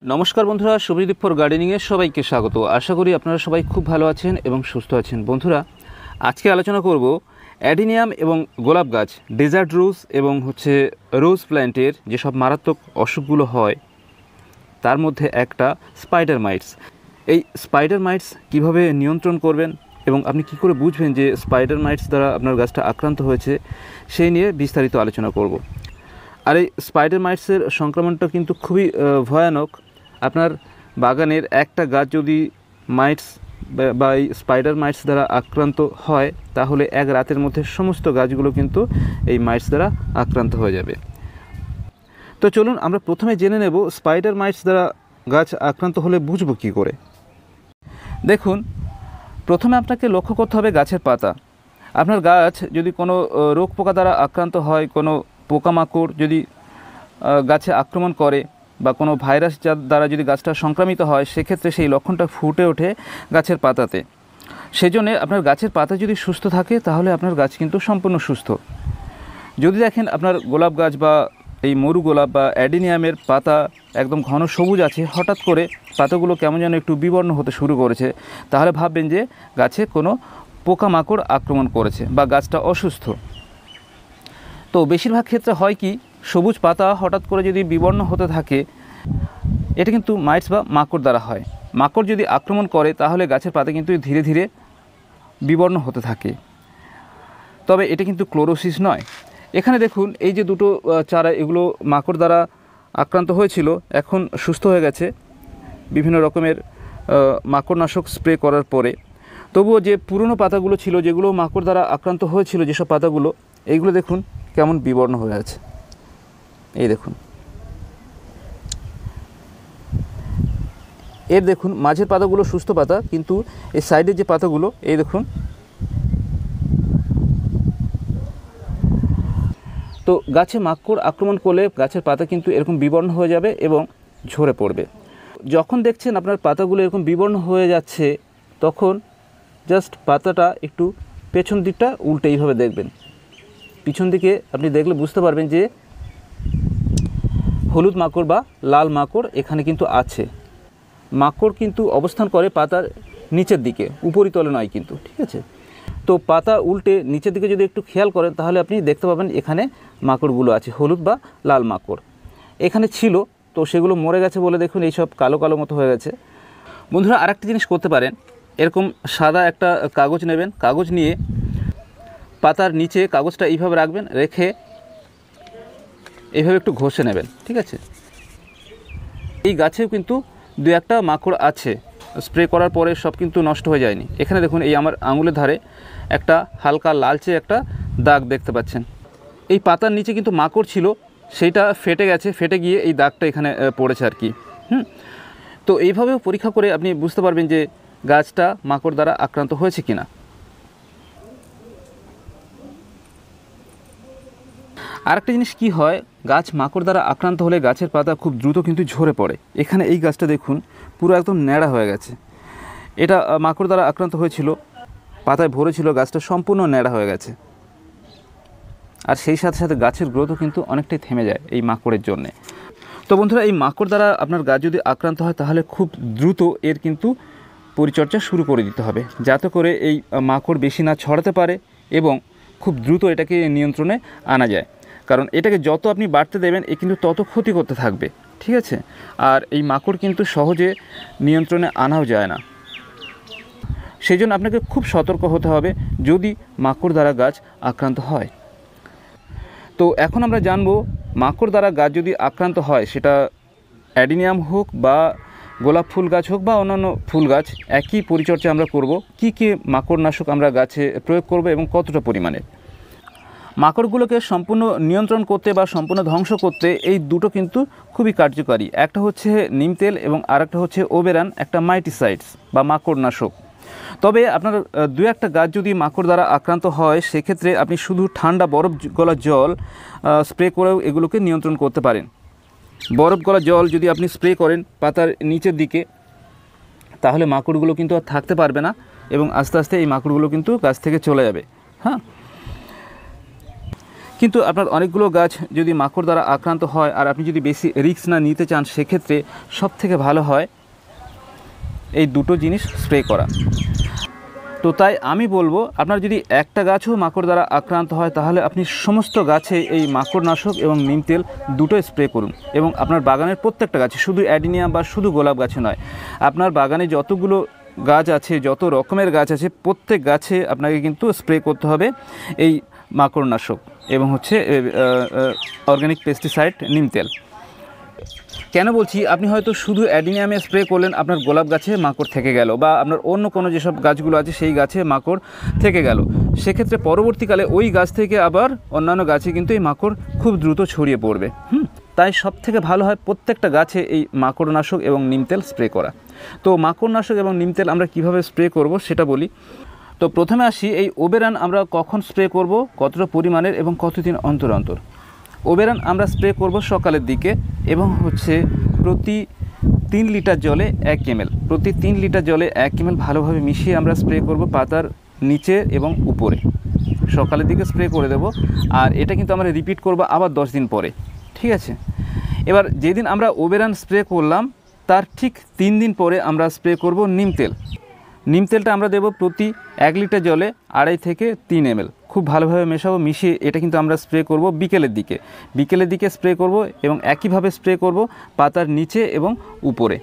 নমস্কার বন্ধুরা, শুভদীপ ফর গার্ডেনিংয়ে সবাইকে স্বাগত। আশা করি আপনারা সবাই খুব ভালো আছেন এবং সুস্থ আছেন। বন্ধুরা, আজকে আলোচনা করব অ্যাডিনিয়াম এবং গোলাপ গাছ, ডেজার্ট রোজ এবং রোজ প্ল্যান্টের যেসব মারাত্মক অসুখগুলো হয় তার মধ্যে একটা স্পাইডার মাইটস। এই স্পাইডার মাইটস কীভাবে নিয়ন্ত্রণ করবেন এবং আপনি কী করে বুঝবেন যে স্পাইডার মাইটস দ্বারা আপনার গাছটা আক্রান্ত হয়েছে, সেই নিয়ে বিস্তারিত আলোচনা করব। আর এই স্পাইডার মাইটসের সংক্রমণটা কিন্তু খুবই ভয়ানক। আপনার বাগানের একটা গাছ যদি মাইটস বা এই স্পাইডার মাইটস দ্বারা আক্রান্ত হয়, তাহলে এক রাতের মধ্যে সমস্ত গাছগুলো কিন্তু এই মাইটস দ্বারা আক্রান্ত হয়ে যাবে। তো চলুন আমরা প্রথমে জেনে নেব স্পাইডার মাইটস দ্বারা গাছ আক্রান্ত হলে বুঝবো কী করে। দেখুন, প্রথমে আপনাকে লক্ষ্য করতে হবে গাছের পাতা। আপনার গাছ যদি কোনো রোগ পোকা দ্বারা আক্রান্ত হয়, কোনো পোকামাকড় যদি গাছে আক্রমণ করে বা কোনো ভাইরাস দ্বারা যদি গাছটা সংক্রামিত হয়, সেক্ষেত্রে সেই লক্ষণটা ফুটে ওঠে গাছের পাতাতে। সেজন্য আপনার গাছের পাতা যদি সুস্থ থাকে, তাহলে আপনার গাছ কিন্তু সম্পূর্ণ সুস্থ। যদি দেখেন আপনার গোলাপ গাছ বা এই মরু গোলাপ বা অ্যাডিনিয়ামের পাতা একদম ঘন সবুজ আছে, হঠাৎ করে পাতাগুলো কেমন যেন একটু বিবর্ণ হতে শুরু করেছে, তাহলে ভাববেন যে গাছে কোনো পোকামাকড় আক্রমণ করেছে বা গাছটা অসুস্থ। তো বেশিরভাগ ক্ষেত্রে হয় কি, সবুজ পাতা হঠাৎ করে যদি বিবর্ণ হতে থাকে, এটা কিন্তু মাইটস বা মাকড় দ্বারা হয়। মাকড় যদি আক্রমণ করে, তাহলে গাছের পাতা কিন্তু ধীরে ধীরে বিবর্ণ হতে থাকে। তবে এটা কিন্তু ক্লোরোসিস নয়। এখানে দেখুন, এই যে দুটো চারা, এগুলো মাকড় দ্বারা আক্রান্ত হয়েছিল, এখন সুস্থ হয়ে গেছে বিভিন্ন রকমের মাকড়নাশক স্প্রে করার পরে। তবুও যে পুরনো পাতাগুলো ছিল, যেগুলো মাকড় দ্বারা আক্রান্ত হয়েছিল, যেসব পাতাগুলো, এইগুলো দেখুন কেমন বিবর্ণ হয়ে আছে। এই দেখুন, এর দেখুন মাঝের পাতাগুলো সুস্থ পাতা, কিন্তু এই সাইডের যে পাতাগুলো, এই দেখুন। তো গাছে মাকড় আক্রমণ করলে গাছের পাতা কিন্তু এরকম বিবর্ণ হয়ে যাবে এবং ঝরে পড়বে। যখন দেখছেন আপনার পাতাগুলো এরকম বিবর্ণ হয়ে যাচ্ছে, তখন জাস্ট পাতাটা একটু পেছন দিকটা উল্টে এইভাবে দেখবেন। পিছন দিকে আপনি দেখলে বুঝতে পারবেন যে হলুদ মাকড় বা লাল মাকড় এখানে কিন্তু আছে। মাকড় কিন্তু অবস্থান করে পাতার নিচের দিকে, উপরিতলে নয় কিন্তু, ঠিক আছে? তো পাতা উল্টে নিচের দিকে যদি একটু খেয়াল করেন, তাহলে আপনি দেখতে পাবেন এখানে মাকড়গুলো আছে, হলুদ বা লাল মাকড় এখানে ছিল। তো সেগুলো মরে গেছে বলে দেখুন এইসব কালো কালো মতো হয়ে গেছে। বন্ধুরা, আরেকটা জিনিস করতে পারেন, এরকম সাদা একটা কাগজ নেবেন, কাগজ নিয়ে পাতার নিচে কাগজটা এইভাবে রাখবেন, রেখে এইভাবে একটু ঘষে নেবেন, ঠিক আছে? এই গাছেও কিন্তু দু একটা মাকড় আছে, স্প্রে করার পরে সব কিন্তু নষ্ট হয়ে যায়নি। এখানে দেখুন, এই আমার আঙুলের ধারে একটা হালকা লালচে একটা দাগ দেখতে পাচ্ছেন। এই পাতার নিচে কিন্তু মাকড় ছিল, সেইটা ফেটে গেছে, ফেটে গিয়ে এই দাগটা এখানে পড়েছে আর কি। তো এইভাবেও পরীক্ষা করে আপনি বুঝতে পারবেন যে গাছটা মাকড় দ্বারা আক্রান্ত হয়েছে কিনা। আরেকটা জিনিস কি হয়, গাছ মাকড় দ্বারা আক্রান্ত হলে গাছের পাতা খুব দ্রুত কিন্তু ঝরে পড়ে। এখানে এই গাছটা দেখুন পুরো একদম ন্যাড়া হয়ে গেছে। এটা মাকড় দ্বারা আক্রান্ত হয়েছিল, পাতায় ভরেছিল, গাছটা সম্পূর্ণ ন্যাড়া হয়ে গেছে। আর সেই সাথে সাথে গাছের গ্রোথও কিন্তু অনেকটাই থেমে যায় এই মাকড়ের জন্যে। তো বন্ধুরা, এই মাকড় দ্বারা আপনার গাছ যদি আক্রান্ত হয়, তাহলে খুব দ্রুত এর কিন্তু পরিচর্যা শুরু করে দিতে হবে, যাতে করে এই মাকড় বেশি না ছড়াতে পারে এবং খুব দ্রুত এটাকে নিয়ন্ত্রণে আনা যায়। কারণ এটাকে যত আপনি বাড়তে দেবেন, এ কিন্তু তত ক্ষতি করতে থাকবে, ঠিক আছে? আর এই মাকড় কিন্তু সহজে নিয়ন্ত্রণে আনাও যায় না। সেই জন্য আপনাকে খুব সতর্ক হতে হবে যদি মাকড় দ্বারা গাছ আক্রান্ত হয়। তো এখন আমরা জানবো, মাকড় দ্বারা গাছ যদি আক্রান্ত হয়, সেটা অ্যাডিনিয়াম হোক বা গোলাপ ফুল গাছ হোক বা অন্যান্য ফুল গাছ, একই পরিচর্যা আমরা করব। কী কী মাকড়নাশক আমরা গাছে প্রয়োগ করব এবং কতটা পরিমাণে। মাকড়গুলোকে সম্পূর্ণ নিয়ন্ত্রণ করতে বা সম্পূর্ণ ধ্বংস করতে এই দুটো কিন্তু খুবই কার্যকারী। একটা হচ্ছে নিম তেল এবং আরেকটা হচ্ছে ওবেরান, একটা মাইটিসাইডস বা মাকড়নাশক। তবে আপনার দু একটা গাছ যদি মাকড় দ্বারা আক্রান্ত হয়, সেক্ষেত্রে আপনি শুধু ঠান্ডা বরফ গলা জল স্প্রে করেও এগুলোকে নিয়ন্ত্রণ করতে পারেন। বরফ গলা জল যদি আপনি স্প্রে করেন পাতার নিচের দিকে, তাহলে মাকড়গুলো কিন্তু আর থাকতে পারবে না এবং আস্তে আস্তে এই মাকড়গুলো কিন্তু গাছ থেকে চলে যাবে। হ্যাঁ, কিন্তু আপনার অনেকগুলো গাছ যদি মাকড় দ্বারা আক্রান্ত হয় আর আপনি যদি বেশি রিস্ক না নিতে চান, সেক্ষেত্রে সবথেকে ভালো হয় এই দুটো জিনিস স্প্রে করা। তো তাই আমি বলবো, আপনার যদি একটা গাছও মাকড় দ্বারা আক্রান্ত হয় তাহলে আপনি সমস্ত গাছে এই মাকড়নাশক এবং নিম তেল দুটোই স্প্রে করুন। এবং আপনার বাগানের প্রত্যেকটা গাছে, শুধু অ্যাডিনিয়াম বা শুধু গোলাপ গাছে নয়, আপনার বাগানে যতগুলো গাছ আছে, যত রকমের গাছ আছে, প্রত্যেক গাছে আপনাকে কিন্তু স্প্রে করতে হবে এই মাকড়নাশক এবং হচ্ছে অর্গানিক পেস্টিসাইড নিম তেল। কেন বলছি, আপনি হয়তো শুধু অ্যাডিনিয়ামে স্প্রে করলেন, আপনার গোলাপ গাছে মাকড় থেকে গেল, বা আপনার অন্য কোনো যেসব গাছগুলো আছে সেই গাছে মাকড় থেকে গেল, সেক্ষেত্রে পরবর্তীকালে ওই গাছ থেকে আবার অন্যান্য গাছে কিন্তু এই মাকড় খুব দ্রুত ছড়িয়ে পড়বে। তাই সবথেকে ভালো হয় প্রত্যেকটা গাছে এই মাকড়নাশক এবং নিম তেল স্প্রে করা। তো মাকড়নাশক এবং নিম তেল আমরা কীভাবে স্প্রে করব সেটা বলি। তো প্রথমে আসি, এই ওবেরান আমরা কখন স্প্রে করব, কতটা পরিমাণের এবং কতদিন অন্তর অন্তর। ওবেরান আমরা স্প্রে করব সকালের দিকে এবং হচ্ছে প্রতি 3 লিটার জলে 1 ml, প্রতি 3 লিটার জলে 1 ml ভালোভাবে মিশিয়ে আমরা স্প্রে করব পাতার নিচে এবং উপরে। সকালের দিকে স্প্রে করে দেব, আর এটা কিন্তু আমরা রিপিট করব আবার 10 দিন পরে, ঠিক আছে। এবার যেদিন আমরা ওবেরান স্প্রে করলাম তার ঠিক 3 দিন পরে আমরা স্প্রে করব নিম তেল। নিম তেলটা আমরা দেব প্রতি 1 লিটার জলে 2.5 থেকে 3 ml, খুব ভালোভাবে মেশাবো, মিশিয়ে এটা কিন্তু আমরা স্প্রে করব বিকেলের দিকে স্প্রে করব এবং একইভাবে স্প্রে করব পাতার নিচে এবং উপরে।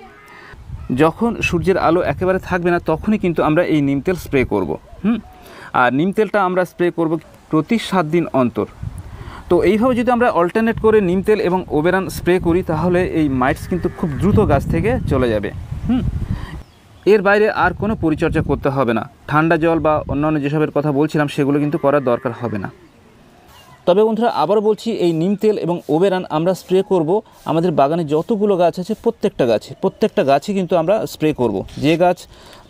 যখন সূর্যের আলো একেবারে থাকবে না তখনই কিন্তু আমরা এই নিম তেল স্প্রে করব। আর নিম তেলটা আমরা স্প্রে করব প্রতি 7 দিন অন্তর। তো এইভাবে যদি আমরা অল্টারনেট করে নিম তেল এবং ওবেরান স্প্রে করি তাহলে এই মাইটস কিন্তু খুব দ্রুত গাছ থেকে চলে যাবে। এর বাইরে আর কোনো পরিচর্যা করতে হবে না। ঠান্ডা জল বা অন্যান্য যেসবের কথা বলছিলাম সেগুলো কিন্তু করার দরকার হবে না। তবে বন্ধুরা আবারও বলছি, এই নিম তেল এবং ওবেরান আমরা স্প্রে করব আমাদের বাগানে যতগুলো গাছ আছে প্রত্যেকটা গাছে কিন্তু আমরা স্প্রে করব। যে গাছ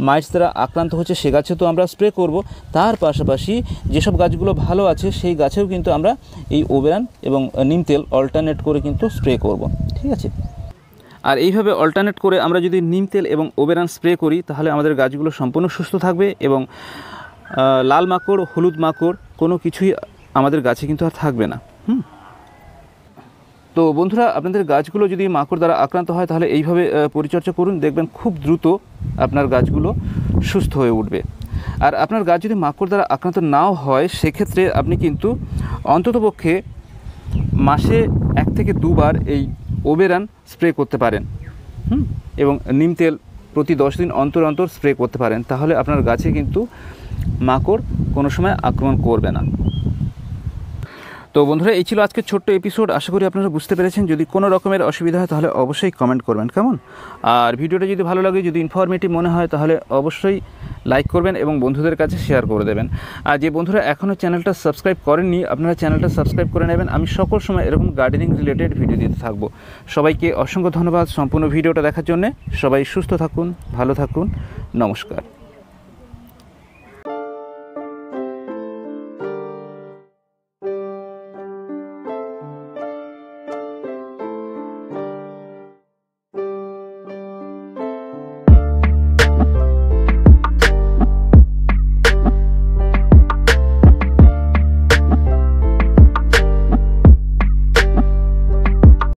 মাইটস দ্বারা আক্রান্ত হচ্ছে সে গাছে তো আমরা স্প্রে করব, তার পাশাপাশি যেসব গাছগুলো ভালো আছে সেই গাছেও কিন্তু আমরা এই ওবেরান এবং নিম তেল অল্টারনেট করে কিন্তু স্প্রে করব, ঠিক আছে। আর এইভাবে অল্টারনেট করে আমরা যদি নিম তেল এবং ওবেরান স্প্রে করি তাহলে আমাদের গাছগুলো সম্পূর্ণ সুস্থ থাকবে এবং লাল মাকড়, হলুদ মাকড় কোনো কিছুই আমাদের গাছে কিন্তু আর থাকবে না। তো বন্ধুরা, আপনাদের গাছগুলো যদি মাকড় দ্বারা আক্রান্ত হয় তাহলে এইভাবে পরিচর্যা করুন, দেখবেন খুব দ্রুত আপনার গাছগুলো সুস্থ হয়ে উঠবে। আর আপনার গাছ যদি মাকড় দ্বারা আক্রান্ত নাও হয় সেক্ষেত্রে আপনি কিন্তু অন্ততপক্ষে মাসে 1 থেকে 2 বার এই ওবেরান স্প্রে করতে পারেন এবং নিম তেল প্রতি 10 দিন অন্তর অন্তর স্প্রে করতে পারেন। তাহলে আপনার গাছে কিন্তু মাকড় কোনো সময় আক্রমণ করবে না। তো বন্ধুরা, এই ছিল আজকের ছোট্ট এপিসোড। আশা করি আপনারা বুঝতে পেরেছেন। যদি কোনো রকমের অসুবিধা হয় তাহলে অবশ্যই কমেন্ট করবেন, কেমন? আর ভিডিওটা যদি ভালো লাগে, যদি ইনফরমেটিভ মনে হয় তাহলে অবশ্যই লাইক করবেন এবং বন্ধুদের কাছে শেয়ার করে দেবেন। আর যে বন্ধুরা এখনও চ্যানেলটা সাবস্ক্রাইব করেননি, আপনারা চ্যানেলটা সাবস্ক্রাইব করে নেবেন। আমি সকল সময় এরকম গার্ডেনিং রিলেটেড ভিডিও দিতে থাকবো। সবাইকে অসংখ্য ধন্যবাদ সম্পূর্ণ ভিডিওটা দেখার জন্যে। সবাই সুস্থ থাকুন, ভালো থাকুন, নমস্কার।